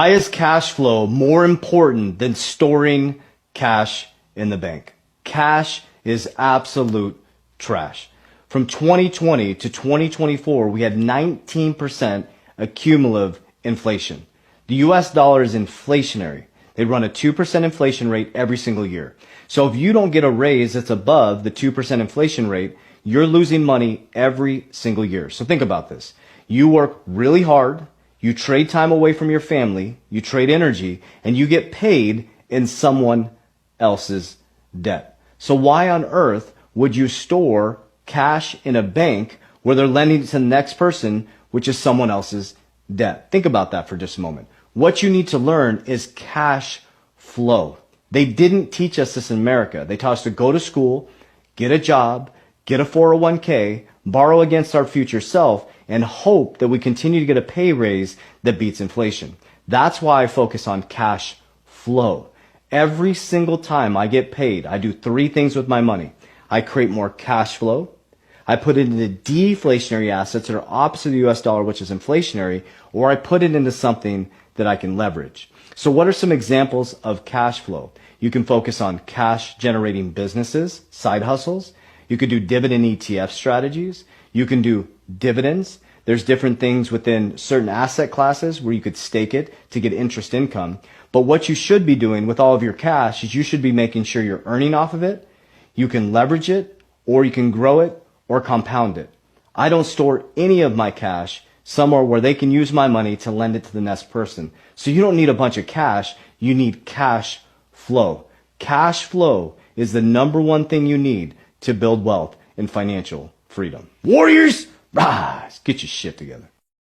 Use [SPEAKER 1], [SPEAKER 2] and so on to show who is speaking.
[SPEAKER 1] Why is cash flow more important than storing cash in the bank? Cash is absolute trash. From 2020 to 2024, we had 19% cumulative inflation. The US dollar is inflationary. They run a 2% inflation rate every single year. So if you don't get a raise that's above the 2% inflation rate, you're losing money every single year. So think about this. You work really hard, you trade time away from your family, you trade energy, and you get paid in someone else's debt. So why on earth would you store cash in a bank where they're lending it to the next person, which is someone else's debt? Think about that for just a moment. What you need to learn is cash flow. They didn't teach us this in America. They taught us to go to school, get a job, get a 401k, borrow against our future self, and hope that we continue to get a pay raise that beats inflation. That's why I focus on cash flow. Every single time I get paid, I do three things with my money. I create more cash flow. I put it into deflationary assets that are opposite of the US dollar, which is inflationary, or I put it into something that I can leverage. So what are some examples of cash flow? You can focus on cash generating businesses, side hustles. You could do dividend ETF strategies. You can do dividends. There's different things within certain asset classes where you could stake it to get interest income. But what you should be doing with all of your cash is you should be making sure you're earning off of it. You can leverage it, or you can grow it or compound it. I don't store any of my cash somewhere where they can use my money to lend it to the next person. So you don't need a bunch of cash. You need cash flow. Cash flow is the number one thing you need to build wealth and financial freedom. Warriors, rise, get your shit together.